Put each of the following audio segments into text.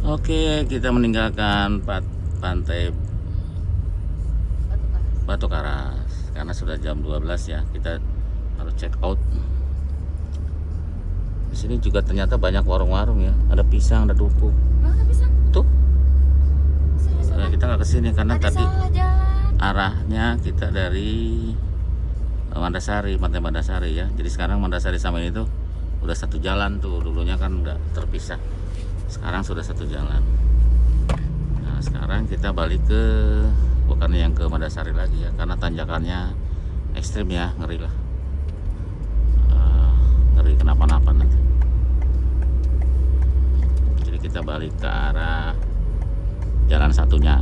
Oke, kita meninggalkan pantai Batu Karas karena sudah jam 12 ya. Kita harus check out. Di sini juga ternyata banyak warung-warung ya. Ada pisang, ada duku. Ada pisang? Tuh. Serius, Kita nggak kesini karena ada tadi salah jalan. arahnya kita dari Mandasari, Pantai Mandasari ya. Jadi sekarang Mandasari sama ini tuh udah satu jalan tuh. Dulunya kan udah terpisah. Sekarang sudah satu jalan. Nah, sekarang kita balik ke bukan yang ke Mandasari lagi ya, karena tanjakannya ekstrim ya, ngeri lah. Ngeri kenapa-napa nanti. Jadi kita balik ke arah jalan satunya.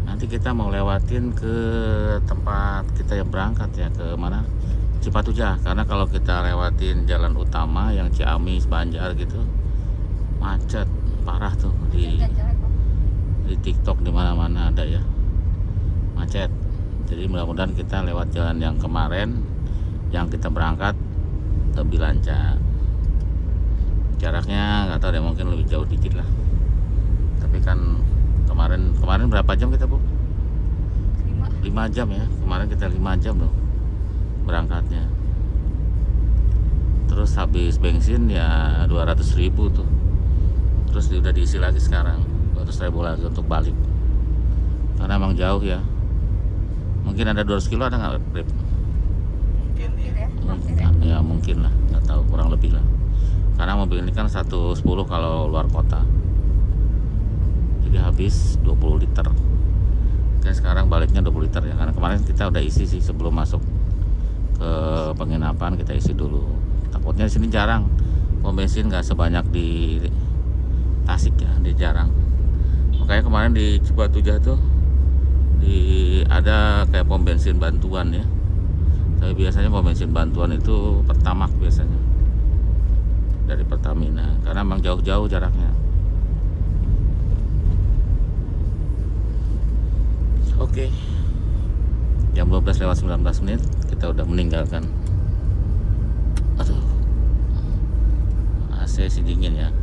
Nanti kita mau lewatin ke tempat kita yang berangkat ya, ke mana? Cipatujah. Karena kalau kita lewatin jalan utama yang Ciamis, Banjar gitu, macet parah tuh di TikTok, di mana-mana ada ya, macet. Jadi mudah-mudahan kita lewat jalan yang kemarin yang kita berangkat lebih lancar. Jaraknya nggak tahu deh, mungkin lebih jauh dikit lah. Tapi kan kemarin berapa jam kita, Bu? 5 jam ya. Kemarin kita 5 jam loh berangkatnya. Terus habis bensin ya 200.000 tuh. Terus udah diisi lagi sekarang 200.000 lagi untuk balik. Karena emang jauh ya. Mungkin ada 200 kilo, ada nggak, Brip? Mungkin ya. Ya mungkin lah, nggak tahu, kurang lebih lah. Karena mobil ini kan 110 kalau luar kota. Jadi habis 20 liter. Oke, sekarang baliknya 20 liter ya. Karena kemarin kita udah isi sih sebelum masuk ke penginapan, kita isi dulu. Takutnya di sini jarang pom bensin, nggak sebanyak di Tasik ya, di jarang. Makanya kemarin di Cipatujah tuh ada kayak pom bensin bantuan ya. Tapi biasanya pom bensin bantuan itu Pertamax biasanya dari Pertamina, karena emang jauh-jauh jaraknya. Oke, jam 12:19 kita udah meninggalkan. Aduh, AC sih dingin ya,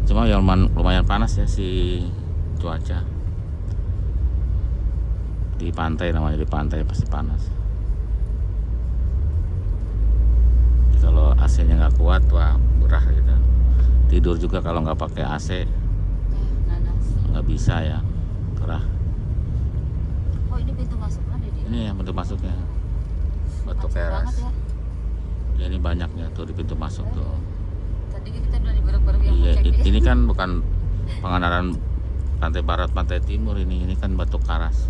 cuma yang lumayan panas ya si cuaca. Di pantai, namanya di pantai pasti panas. Kalau AC-nya nggak kuat, wah gerah gitu. Tidur juga kalau nggak pakai AC nggak bisa ya, gerah. Oh, ini pintu masuknya deh. Ini yang pintu masuknya, Batu Macet Karas. banget ya. Ya, ini banyaknya tuh di pintu masuk tuh. Tadi kita udah di bareng-bareng yang Iya, cek ini kan bukan Pangandaran pantai barat, pantai timur, ini kan Batu Karas.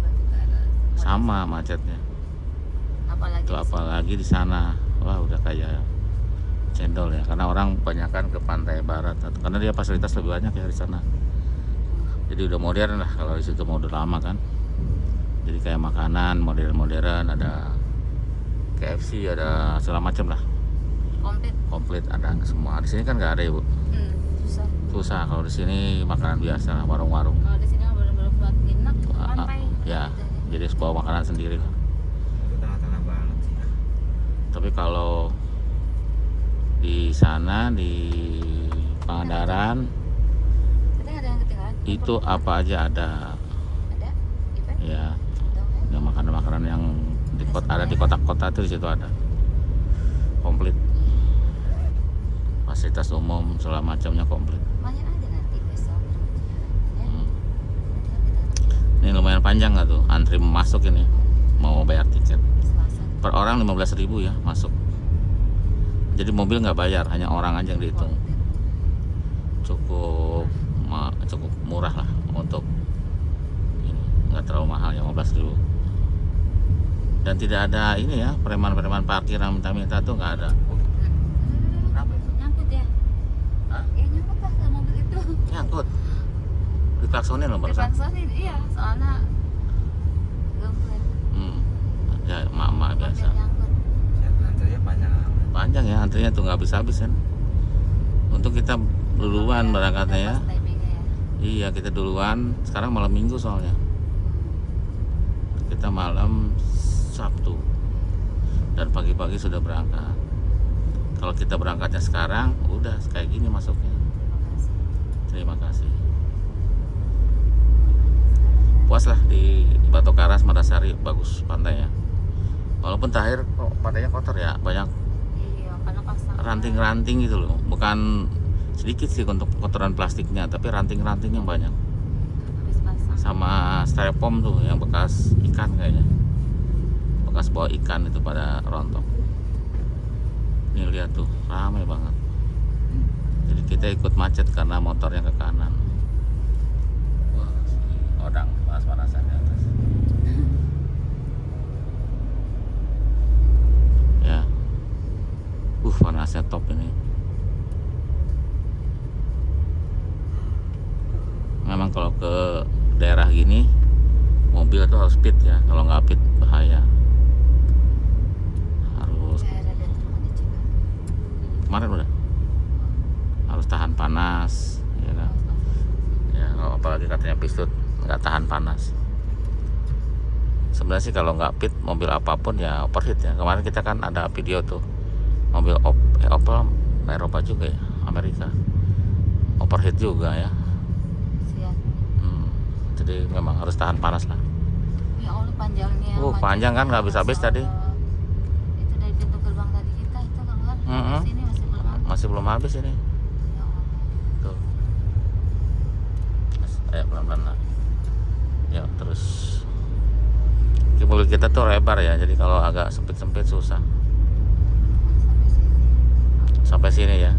Sama macetnya. Apalagi Itu apalagi di sana, wah udah kayak cendol ya, karena orang kebanyakan ke pantai barat karena dia fasilitas lebih banyak ya di sana. Jadi udah modern lah, kalau di situ mau udah lama kan. Jadi kayak makanan modern, ada KFC, ada segala macam lah. Komplit ada semua. Di sini kan nggak ada ya, Bu. Susah. Susah kalau di sini makanan biasa, warung-warung. Kalau di sini benar-benar buat nginep pantai. Ya, jadi bawa makanan sendiri lah. Tengah-tengah banget sih. Tapi kalau di sana di Pangandaran Kita nggak ada yang ketinggalan. itu apa aja ada. Ada event. Ya, yang makanan-makanan yang ada di kota-kota itu di situ ada. Komplit. Fasilitas umum segala macamnya komplit. Main aja nanti besok. Ya. Ini lumayan panjang nggak tuh antri masuk ini, mau bayar tiket. Selasa. Per orang 15.000 ya masuk. Jadi mobil nggak bayar, hanya orang aja yang dihitung. Cukup murah lah untuk ini, nggak terlalu mahal ya, 15.000. Dan tidak ada ini ya, preman-preman parkir yang minta-minta tuh nggak ada. Kenapa itu? Nyangkut ya? Hah? Ya nyangkut lah ke mobil itu. Nyangkut. Diklaksonin loh barusan. Dipaksain, iya, soalnya gempet. Ya emak-emak biasa. Mobil nyangkut. Antrinya Panjang ya antrinya tuh, nggak habis-habis kan. Untuk kita duluan berangkatnya ya. Pas timingnya ya. Iya, kita duluan. Sekarang malam minggu soalnya. Kita malam Sabtu dan pagi-pagi sudah berangkat. Kalau kita berangkatnya sekarang, udah kayak gini masuknya. Terima kasih. Terima kasih. Puas lah di Batu Karas, Madasari, bagus pantainya. Walaupun terakhir kok pantainya kotor ya, banyak Iya, karena pasang. ranting-ranting gitu loh. Bukan sedikit sih untuk kotoran plastiknya, tapi ranting-ranting yang banyak. Habis pasang. Sama styrofoam tuh yang bekas ikan kayaknya. Bekas bawa ikan itu pada rontok. Nih lihat tuh, ramai banget. Jadi kita ikut macet karena motornya ke kanan. Wah, odang panas-panasan di atas. Ya, panasnya top ini. Memang kalau ke daerah gini, mobil itu harus speed ya. Kalau nggak speed bahaya. Harus Daerah dan rumah di Cikarang. kemarin udah harus tahan panas, ya kan? Ya, kalau apalagi katanya pistut nggak tahan panas. Sebenarnya sih kalau nggak pit mobil apapun ya overheat ya. Kemarin kita kan ada video tuh mobil Opel Eropa juga ya, Amerika overheat juga ya. Siap. Jadi memang harus tahan panas lah. Ya Allah panjangnya. Panjang kan, nggak habis-habis tadi. Itu dari pintu gerbang tadi kita itu keluar. Mm-mm. Sini masih belum habis. Masih belum habis ini. Ya Allah. Tuh. Ayo pelan-pelan lah. Ya terus. Mobil kita tuh lebar ya, jadi kalau agak sempit-sempit susah. Sampai sini. Sampai sini ya.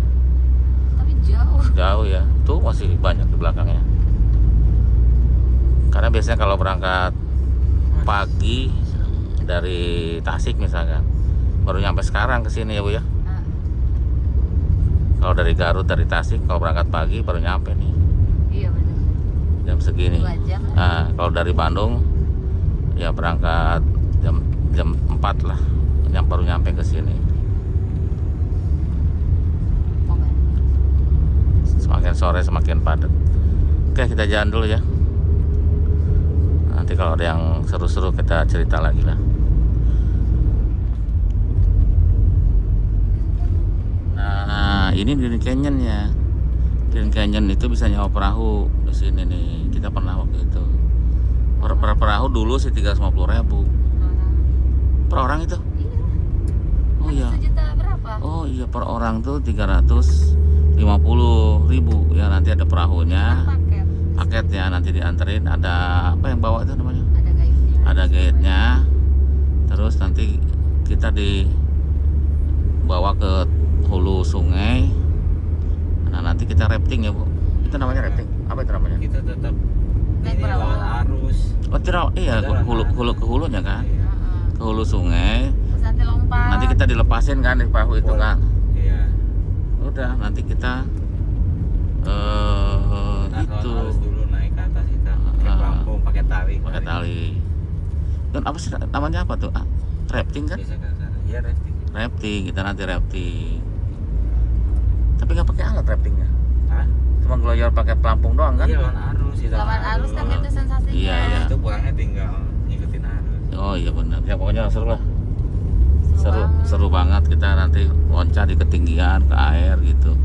Tapi jauh. Jauh ya. Tuh masih banyak di belakangnya. Karena biasanya kalau berangkat pagi dari Tasik misalkan, baru nyampe sekarang ke sini ya Bu ya. Nah, Kalau dari Garut dari Tasik kalau berangkat pagi baru nyampe nih iya benar. jam segini. 2 jam. Nah, kalau dari Bandung ya berangkat jam 4 lah, yang baru nyampe ke sini. Oh, enggak. Semakin sore semakin padat. Oke, kita jalan dulu ya. Nanti kalau ada yang seru-seru kita cerita lagi lah. Nah, ini Grand Canyon ya. Grand Canyon itu bisa nyewa perahu di sini nih. Kita pernah waktu itu. Per perahu dulu sih 350.000 per orang itu. Iya. Oh iya. 1 juta berapa? Oh iya, per orang tuh 350.000 ya. Nanti ada perahunya, Paket. paketnya nanti dianterin. Ada apa yang bawa itu namanya? Ada guide-nya. Ada guide-nya. Terus nanti kita dibawa ke hulu sungai. Nah nanti kita rafting ya Bu. Itu namanya rafting. Apa itu namanya? Kita tetap Naik ini perahu. lawan arus. Oh tidak, iya Ada hulu ke hulunya kan. Iya. Heeh. Ke hulu sungai. Terus nanti lompat. Nanti kita dilepasin kan di perahu itu kan. Iya. Udah nanti kita Nah, itu lawan arus dulu naik ke atas kita pakai pelampung, pakai tali. pakai tali. Dan apa sih namanya apa tuh? Rafting kan? Bisa ke sana. Iya, rafting. Rafting, kita nanti rafting. Tapi nggak pakai alat raftingnya. Hah? Cuma geloyor pakai pelampung doang kan? Iya, lawan arus. Kita Lawan arus kan itu sensasinya. Iya, iya. Itu pulangnya tinggal ngikutin arus. Oh iya benar. Ya pokoknya seru lah. Seru, banget. seru banget. Kita nanti loncat di ketinggian ke air gitu.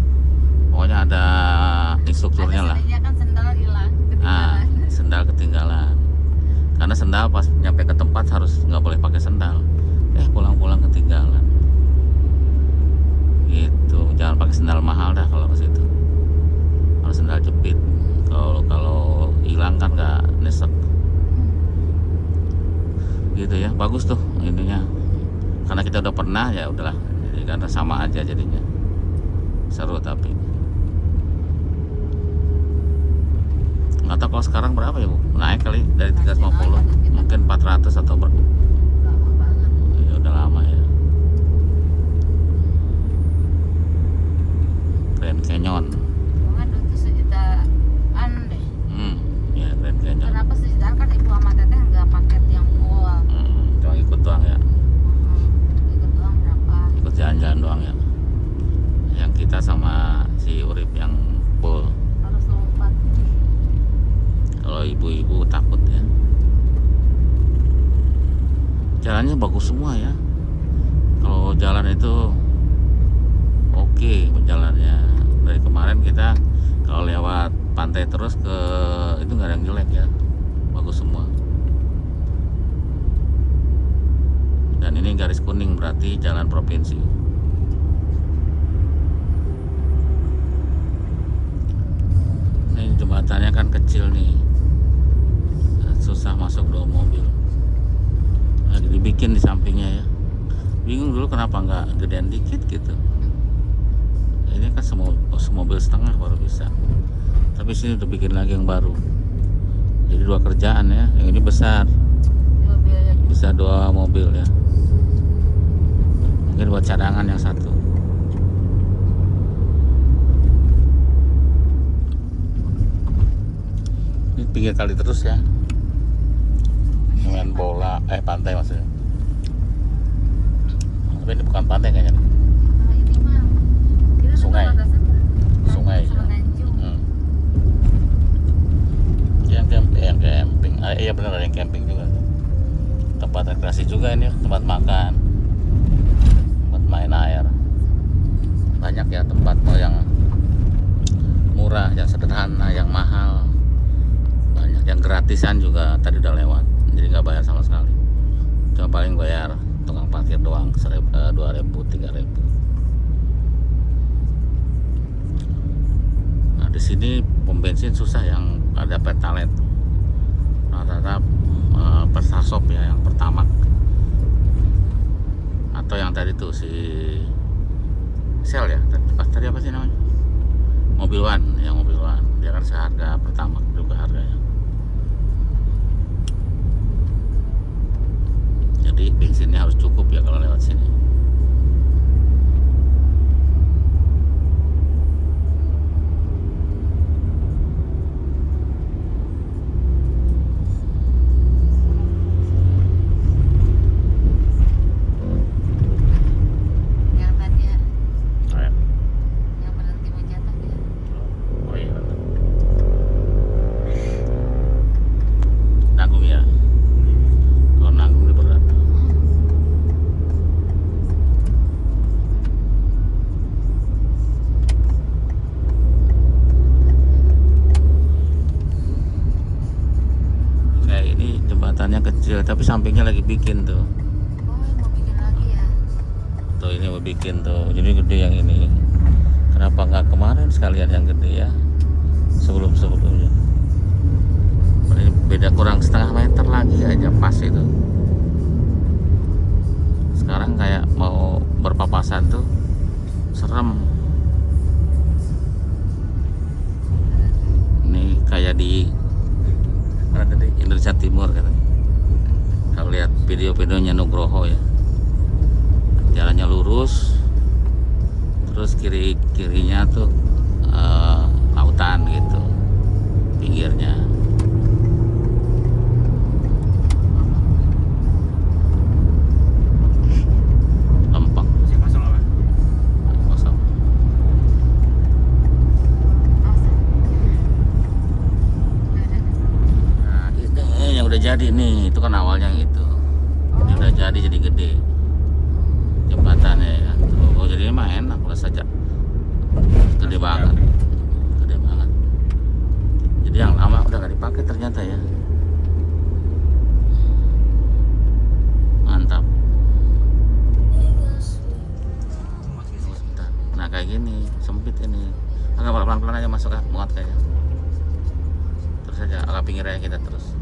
Pokoknya ada instrukturnya Ada lah. seninya kan sendal hilang. Ah, Ketinggalan. sendal ketinggalan. Karena sendal pas nyampe ke tempat harus nggak boleh pakai sendal. Pulang-pulang ketinggalan. Gitu. Jangan pakai sendal mahal dah kalau ke situ. Harus sendal jepit. Kalau hilang kan nggak nesek. Gitu ya. Bagus tuh ininya. Karena kita udah pernah ya udahlah. Jadi karena sama aja jadinya. Seru tapi. Nggak tahu kalau sekarang berapa ya Bu? Naik kali dari 350 mungkin 400 atau berapa? Lama banget. Ya udah lama ya. Grand Canyon. Cuma itu sejutaan deh. Ya Grand Canyon. Kenapa sejutaan kan ibu sama teteh nggak paket yang full. Cuma ikut doang ya. Ikut doang berapa? Ikut jalan-jalan doang ya. Yang kita sama si Urip yang full. Harus lompat. Kalau ibu-ibu takut ya. Jalannya bagus semua ya. Kalau jalan itu oke jalannya. Dari kemarin kita kalau lewat pantai terus ke itu nggak ada yang jelek ya, bagus semua. Dan ini garis kuning berarti jalan provinsi. Ini jembatannya kan kecil nih, susah masuk 2 mobil. Lagi dibikin di sampingnya ya. Bingung dulu kenapa nggak gedean dikit gitu. Ini kan semobil setengah baru bisa. Tapi sini udah bikin lagi yang baru. Jadi 2 kerjaan ya. Yang ini besar, bisa 2 mobil ya. Mungkin buat cadangan yang satu. Ini pinggir kali terus ya. Main bola, pantai maksudnya. Tapi ini bukan pantai kayaknya nih. Kalau ini mah kita Sungai. Sungai. Sama Nanjung. Yang camping. Iya benar, ada yang camping juga. Tempat rekreasi juga ini, tempat makan, tempat main air. Banyak ya tempat mau yang murah, yang sederhana, yang mahal. Banyak yang gratisan juga tadi udah lewat. Jadi nggak bayar sama sekali. Cuma paling bayar tukang parkir doang 2.000, 3.000. Nah di sini pom bensin susah yang ada Pertalite. Rata-rata Persasop ya yang Pertamax. Atau yang tadi tuh si Shell ya. Tadi apa sih namanya? Mobil One, yang Mobil One. Dia kan seharga Pertamax juga harganya. Jadi bensinnya harus cukup ya kalau lewat sini. Yang tadi ya, Oh, ya. yang berhenti mau jatuh ya. Oh iya. Nanggung ya. Kalau nanggung ini berat. Kayak ini jembatannya kecil tapi sampingnya lagi bikin tuh. Oh, mau bikin lagi ya. Tuh ini mau bikin tuh. Jadi gede yang ini. Kenapa nggak kemarin sekalian yang gede ya? Sebelum-sebelumnya. Ini beda kurang setengah meter lagi aja pas itu. Sekarang kayak mau berpapasan tuh serem. Ini kayak di mana tadi Indonesia Timur katanya. Kalau lihat video-videonya Nugroho ya, jalannya lurus, terus kirinya tuh lautan gitu, pinggirnya. Lempeng Masih kosong apa? kosong. Nah ini yang udah jadi nih, itu kan awalnya yang itu. Ini udah jadi gede jembatannya ya. Oh jadi mah enak udah saja. Gede banget, gede banget. Jadi yang lama udah gak dipakai ternyata ya. Mantap. Nah kayak gini sempit ini. Agak pelan-pelan aja masuk muat kayaknya. Terus aja agak pinggir aja kita terus.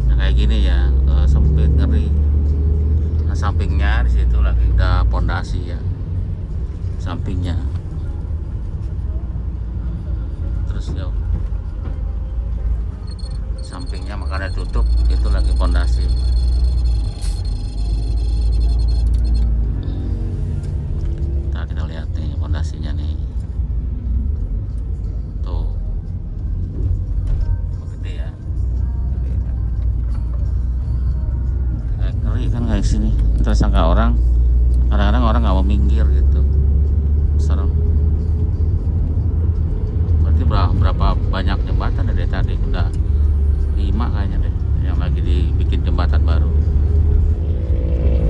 Nah kayak gini ya, sempit, ngeri. Nah sampingnya di situ lagi udah pondasi ya, sampingnya. Terus jauh, sampingnya makanya tutup, itu lagi pondasi. Ntar kita lihat nih pondasinya nih. Tuh, gede ya. Ngeri kan kayak sini. Terus sangka orang, kadang-kadang orang nggak mau minggir gitu. Serem. Berarti berapa banyak jembatan dari tadi? Udah 5 kayaknya deh yang lagi dibikin jembatan baru.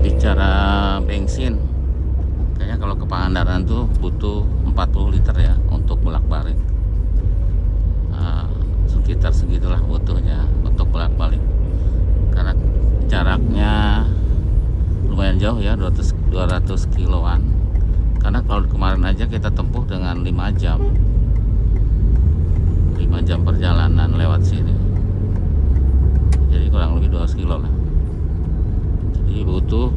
Bicara bensin, kayaknya kalau ke Pangandaran tuh butuh 40 liter ya untuk bolak-balik. Sekitar segitulah butuhnya untuk bolak-balik. Karena jaraknya lumayan jauh ya, 200 kiloan. Karena kalau kemarin aja kita tempuh dengan 5 jam. 5 jam perjalanan lewat sini. Jadi kurang lebih 200 kilo lah. Jadi butuh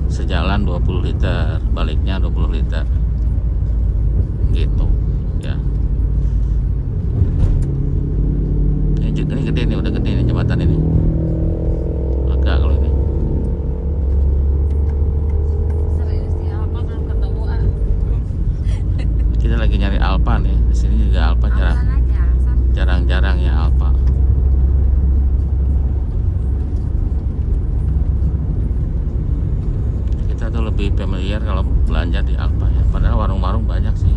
sejalan 20 liter, baliknya 20 liter. Gitu ya. Ini gede nih, udah gede nih jembatan ini. Lega kalau ini. Serius di Alpa belum ketemu ah. Kita lagi nyari Alpa nih. Di sini juga Alpa Aman aja. jarang-jarang ya Alpa. Kita tuh lebih familiar kalau belanja di Alpa ya. Padahal warung-warung banyak sih.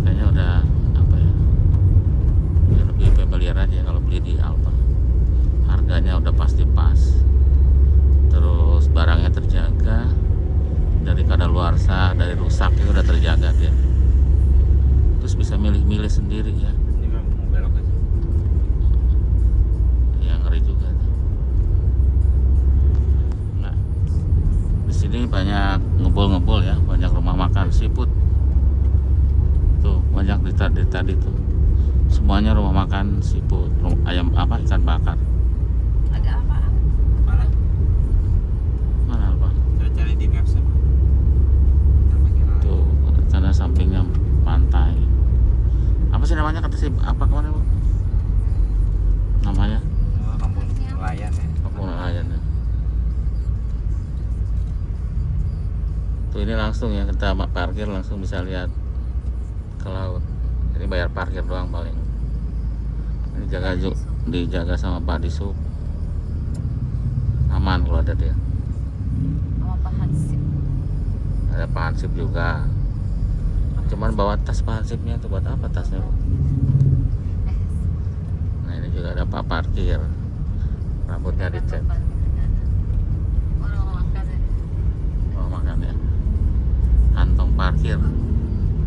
Kayaknya udah apa ya? Ya lebih familiar aja kalau beli di Alpa. Harganya udah pasti pas. Terus barangnya terjaga. Dari kadaluarsa, dari rusak itu udah terjaga dia. Terus bisa milih-milih sendiri ya. Ini memang mau belok aja. Ya ngeri juga tuh. Nah, di sini banyak ngebul-ngebul ya, banyak rumah makan seafood. Tuh banyak di tadi tuh. Semuanya rumah makan seafood, ayam apa ikan bakar. Ada apa? Mana? Mana apa? Saya cari di maps sama. Tuh, karena sampingnya pantai. Apa sih namanya kata si apa kemana Bu? Namanya Kampung nelayan ya. kampung nelayan ya. Tuh ini langsung ya kita parkir langsung bisa lihat ke laut. Ini bayar parkir doang paling. Ini dijaga sama Pak Disub. Aman kalau ada dia. Sama Pak Hansip. Ada Pak Hansip juga. Cuman bawa tas Pak Hansipnya tuh buat apa tasnya Bu? Nah ini juga ada Pak parkir. Rambutnya dicat. Orang makan ya. Oh makan ya. Kantong parkir.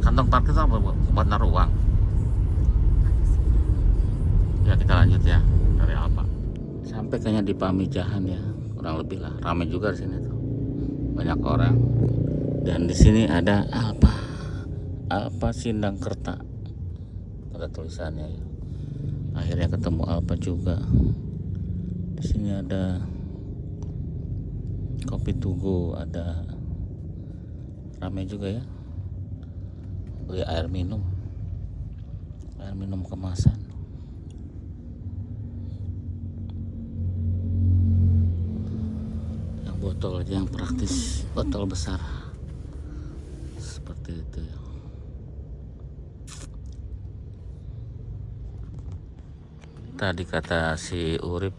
Kantong parkir itu apa Bu? Buat naruh uang. Ya kita lanjut ya dari Alpa. Sampai kayaknya di Pamijahan ya, kurang lebih lah. Ramai juga di sini tuh, banyak orang. Dan di sini ada Alpa Sindangkerta, ada tulisannya ya. Akhirnya ketemu Alpa juga. Di sini ada Kopi Tugu, ada ramai juga ya. Beli air minum kemasan. Yang botol aja yang praktis, botol besar seperti itu ya. Tadi kata si Urip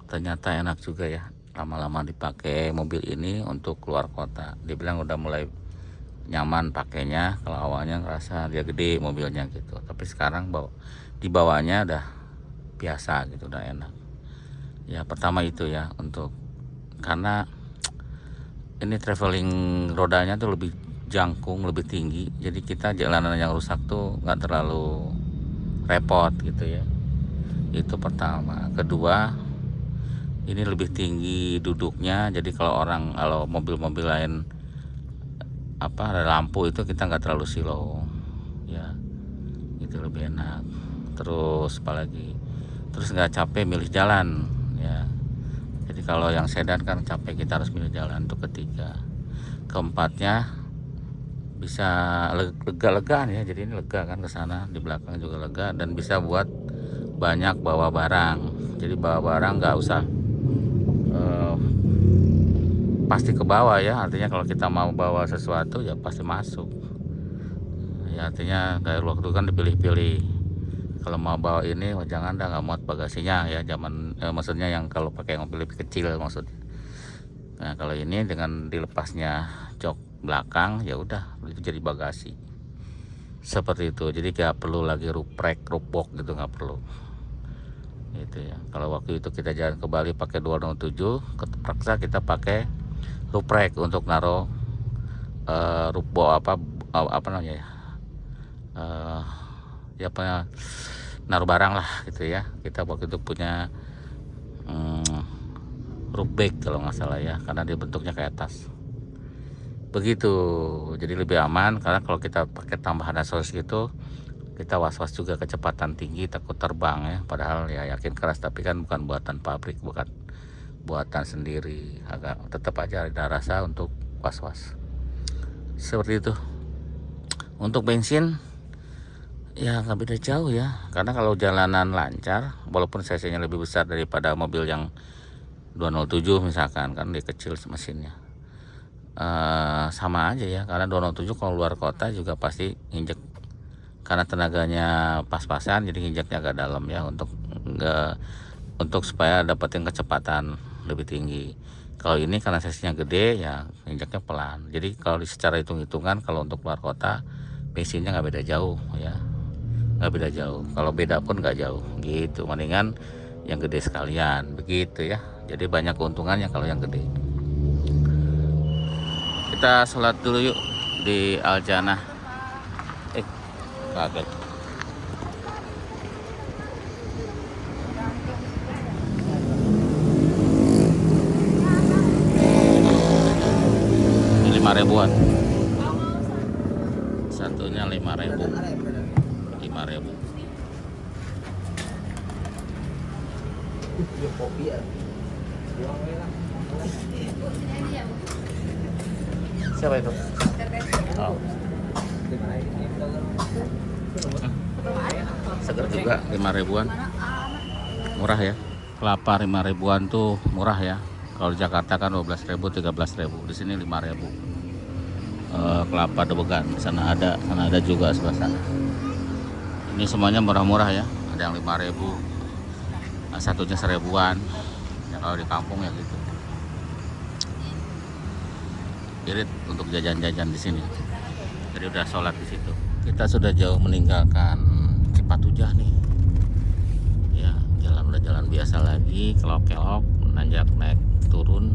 ternyata enak juga ya, lama-lama dipakai mobil ini untuk keluar kota. Dia bilang udah mulai nyaman pakainya. Kalau awalnya ngerasa dia gede mobilnya gitu, tapi sekarang dibawanya udah biasa gitu, udah enak ya. Pertama itu ya, untuk karena ini traveling rodanya tuh lebih jangkung, lebih tinggi, jadi kita jalanan yang rusak tuh nggak terlalu repot gitu ya. Itu pertama. Kedua, ini lebih tinggi duduknya, jadi kalau mobil-mobil lain ada lampu itu kita nggak terlalu silau ya, itu lebih enak. Terus apalagi, terus nggak capek milih jalan ya. Jadi kalau yang sedan kan capek, kita harus milih jalan. Itu ketiga. Keempatnya bisa lega-legaan ya, jadi ini lega kan, ke sana di belakang juga lega, dan bisa buat banyak bawa barang. Jadi bawa barang nggak usah pasti ke bawah ya, artinya kalau kita mau bawa sesuatu ya pasti masuk ya. Artinya kayak waktu kan dipilih-pilih, kalau mau bawa ini jangan dah, nggak muat bagasinya ya, maksudnya yang kalau pakai mobil lebih kecil maksudnya. Nah kalau ini dengan dilepasnya jok belakang ya udah, itu jadi bagasi seperti itu. Jadi nggak perlu lagi rupok gitu, nggak perlu Itu ya. Kalau waktu itu kita jalan ke Bali pakai 207, terpaksa kita pakai luprek untuk naruh rupo apa namanya ya, ya apa, naruh barang lah gitu ya. Kita waktu itu punya roof bag kalau nggak salah ya, karena dia bentuknya kayak tas begitu. Jadi lebih aman, karena kalau kita pakai tambahan aksesoris gitu kita was-was juga kecepatan tinggi, takut terbang ya. Padahal ya yakin keras, tapi kan bukan buatan pabrik, bukan buatan sendiri, agak tetap aja ada rasa untuk was-was seperti itu. Untuk bensin ya nggak beda jauh ya, karena kalau jalanan lancar, walaupun cc-nya lebih besar daripada mobil yang 207 misalkan, kan dia kecil mesinnya, sama aja ya. Karena 207 kalau luar kota juga pasti injek, karena tenaganya pas-pasan, jadi injeknya agak dalam ya, untuk supaya dapetin kecepatan lebih tinggi. Kalau ini karena cc-nya gede ya injeknya pelan. Jadi kalau secara hitung-hitungan kalau untuk luar kota bensinnya nggak beda jauh ya, nggak beda jauh. Kalau beda pun nggak jauh gitu. Mendingan yang gede sekalian begitu ya. Jadi banyak keuntungannya kalau yang gede. Kita sholat dulu yuk di Al-Jannah. Kaget. Ini 5.000-an. Satunya 5.000. 5.000. Siapa itu? Oh. Segar juga 5.000-an. Murah ya. Kelapa 5.000-an tuh murah ya. Kalau di Jakarta kan 12.000, 13.000. Di sini 5.000. Kelapa debegan di sana ada juga sebelah sana. Ini semuanya murah-murah ya. Ada yang 5.000, satunya 1.000-an. Ya kalau di kampung ya gitu. Irit untuk jajan-jajan di sini. Jadi udah sholat di situ. Kita sudah jauh meninggalkan Cipatujah nih. Ya, udah jalan biasa lagi, kelok-kelok, menanjak naik turun.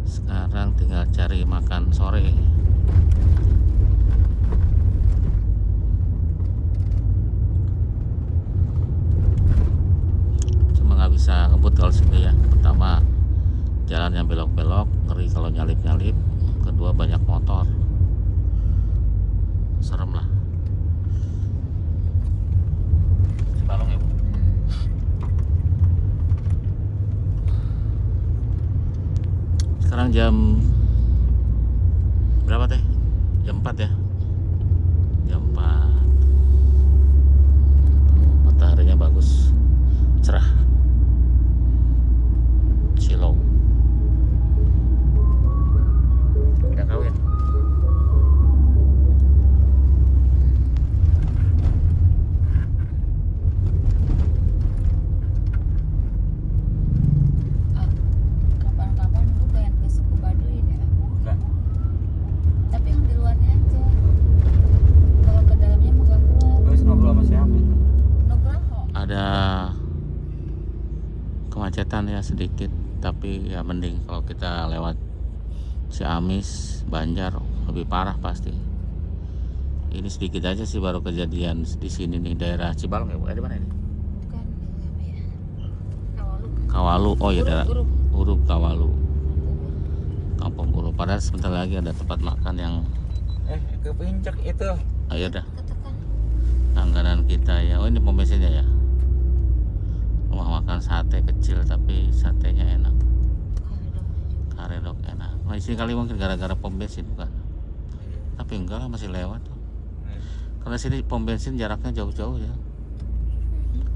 Sekarang tinggal cari makan sore. Cuma nggak bisa ngebut kalau sini ya. Pertama, jalan yang belok-belok, ngeri kalau nyalip-nyalip. Kedua, banyak motor, serem lah. Cibalong ya Bu? Sekarang jam berapa teh? Jam 4 ya? Jam 4. Mataharinya bagus, cerah, silau. Udah kawin? Kapan-kapan gue pengen ke suku Baduy ya. Enggak. Tapi yang di luarnya aja. Kalau ke dalamnya mau gak keluar. Terus ngobrol sama siapa itu? Nugroho. Ada kemacetan ya sedikit, tapi ya mending kalau kita lewat Ciamis, Banjar lebih parah pasti. Ini sedikit aja sih baru kejadian di sini nih, daerah Cibalong ya Bu? Di mana ini? Bukan apa ya? Kawalu. Kawalu. Oh ya, daerah Uruk. Uruk Kawalu, Kampung Ulu. Padahal sebentar lagi ada tempat makan yang Ke puncak itu. ayo dah Ketekan. langganan kita ya. Oh ini pom bensinnya ya. Rumah makan sate kecil tapi satenya enak. Karedok enak. Nah sini kali mungkin gara-gara pom bensin bukan? Tapi enggak lah, masih lewat tuh. Karena sini pom bensin jaraknya jauh-jauh ya.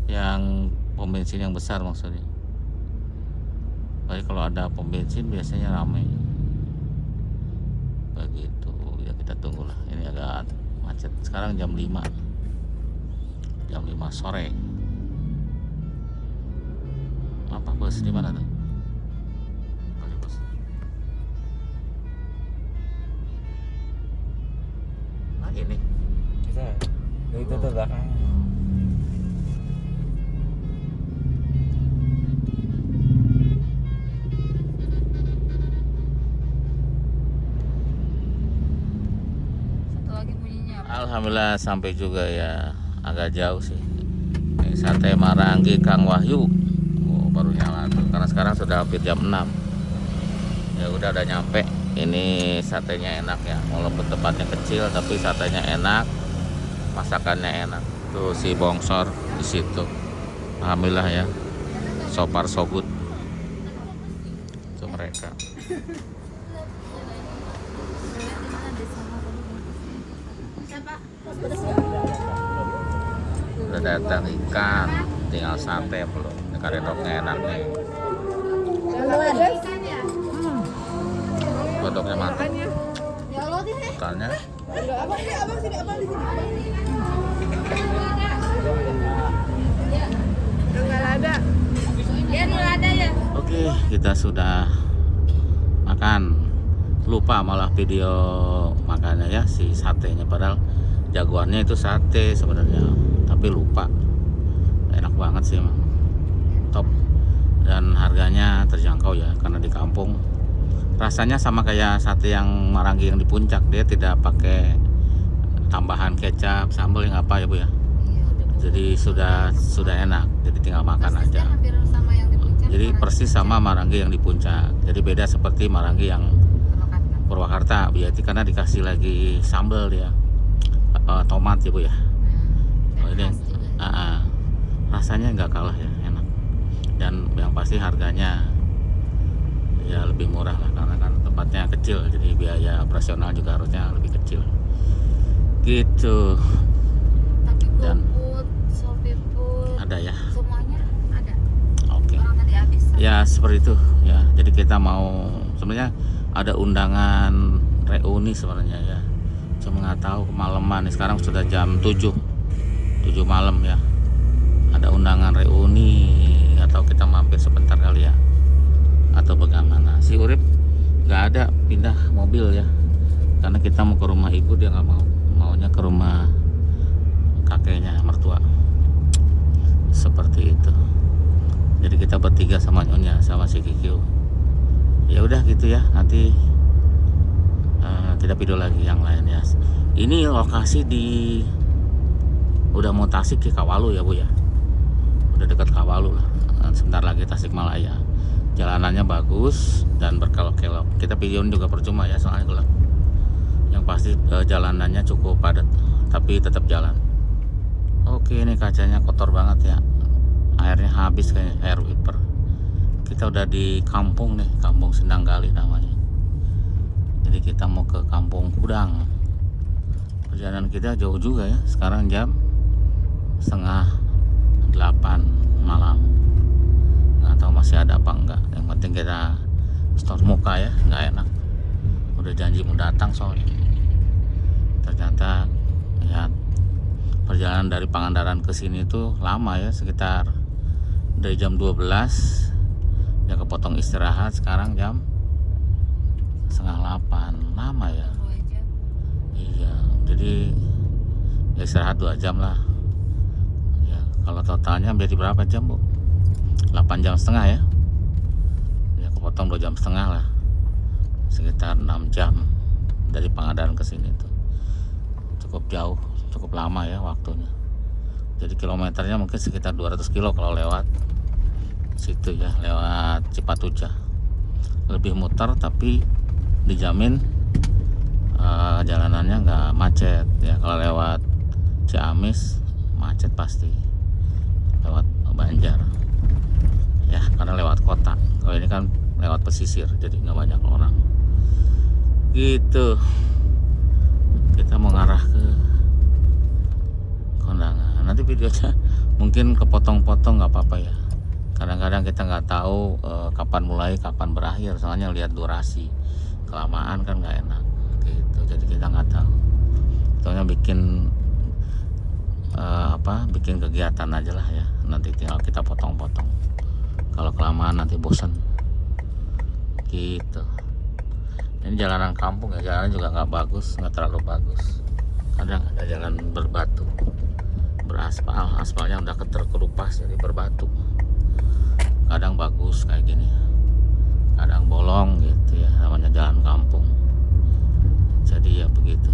Yang pom bensin yang besar maksudnya. Tapi kalau ada pom bensin biasanya ramai. Begitu ya, kita tunggulah. Ini agak macet. Sekarang jam 5. Jam 5 sore. Apa bus di mana tuh? Kali bus. Nah ini. Bisa. Itu tuh belakang. Alhamdulillah sampai juga ya, agak jauh sih. Ini sate Maranggi Kang Wahyu. Oh, baru nyala tuh karena sekarang sudah hampir jam 6. Ya udah nyampe. Ini satenya enak ya, walaupun tempatnya kecil tapi satenya enak, masakannya enak. Tuh si bongsor di situ. Alhamdulillah ya. So far so good. Itu mereka. Udah datang ikan, tinggal sate belum. Ini karedoknya enak nih. Kodoknya mantap. Ikannya. Oke, kita sudah makan. Lupa malah video makannya ya, si satenya, padahal jagoannya itu sate sebenarnya, tapi lupa. Enak banget sih emang, top, dan harganya terjangkau ya, karena di kampung. Rasanya sama kayak sate yang Maranggi yang di puncak, dia tidak pakai tambahan kecap, sambal yang apa ya Bu ya. Jadi sudah enak, jadi tinggal makan aja. Jadi persis sama Maranggi yang di puncak. Jadi beda seperti Maranggi yang Purwakarta, berarti karena dikasih lagi sambal dia, tomat ya Bu ya. Ini rasanya nggak kalah ya, enak. Dan yang pasti harganya ya lebih murah lah, karena kan tempatnya kecil, jadi biaya operasional juga harusnya lebih kecil. Gitu. Tapi Dan GoFood, ShopeeFood, ada ya. semuanya ada. Oke. Orang tadi habis. Ya seperti itu ya. Jadi kita mau sebenarnya ada undangan reuni sebenarnya ya. Cuma nggak tahu kemalaman nih. Sekarang sudah jam 7 malam ya. Ada undangan reuni atau kita mampir sebentar kali ya. Atau bagaimana? Si Urip nggak ada, pindah mobil ya. Karena kita mau ke rumah ibu, dia nggak mau. Maunya ke rumah kakeknya, mertua. Seperti itu. Jadi kita bertiga sama Nyonya sama si Kikyu. Ya udah gitu ya, nanti kita video lagi yang lain ya. Ini lokasi di udah mau Tasik ke Kawalu ya Bu ya. Udah dekat Kawalu lah. Sebentar lagi Tasikmalaya. Jalanannya bagus dan berkelok-kelok. Kita videoin juga percuma ya, soalnya gelap. Yang pasti jalanannya cukup padat, tapi tetap jalan. Oke, ini kacanya kotor banget ya. Airnya habis kayaknya, air wiper. Kita udah di kampung nih, Kampung Sendanggali namanya. Jadi kita mau ke Kampung Kudang. Perjalanan kita jauh juga ya. Sekarang jam 7:30 malam. Nggak tahu masih ada apa enggak. Yang penting kita store muka ya, nggak enak. Udah janji mau datang soalnya. Ternyata ya perjalanan dari Pangandaran ke sini tuh lama ya, sekitar dari jam 12 ya, kepotong istirahat sekarang jam 7:30, lama ya. Iya, jadi ya istirahat 2 jam lah ya. Kalau totalnya menjadi berapa jam Bu? 8 jam setengah ya. Ya kepotong 2 jam setengah lah, sekitar 6 jam dari Pangandaran ke sini tuh. Cukup jauh, cukup lama ya waktunya. Jadi kilometernya mungkin sekitar 200 kilo kalau lewat situ ya, lewat Cipatujah. Lebih muter tapi dijamin jalanannya nggak macet ya. Kalau lewat Ciamis macet pasti, lewat Banjar ya, karena lewat kota. Kalau ini kan lewat pesisir, jadi nggak banyak orang gitu. Kita mau ngarah ke kondangan. Nanti videonya mungkin kepotong-potong, nggak apa-apa ya. Kadang-kadang kita nggak tahu kapan mulai kapan berakhir, soalnya lihat durasi. Kelamaan kan nggak enak gitu. Jadi kita nggak tahu. Soalnya bikin bikin kegiatan aja lah ya. Nanti tinggal kita potong-potong. Kalau kelamaan nanti bosan gitu. Ini jalanan kampung ya, jalan juga nggak bagus, nggak terlalu bagus. Kadang ada jalan berbatu, beraspal, aspalnya udah terkelupas jadi berbatu. Kadang bagus kayak gini, kadang bolong gitu ya, namanya jalan kampung. Jadi ya begitu.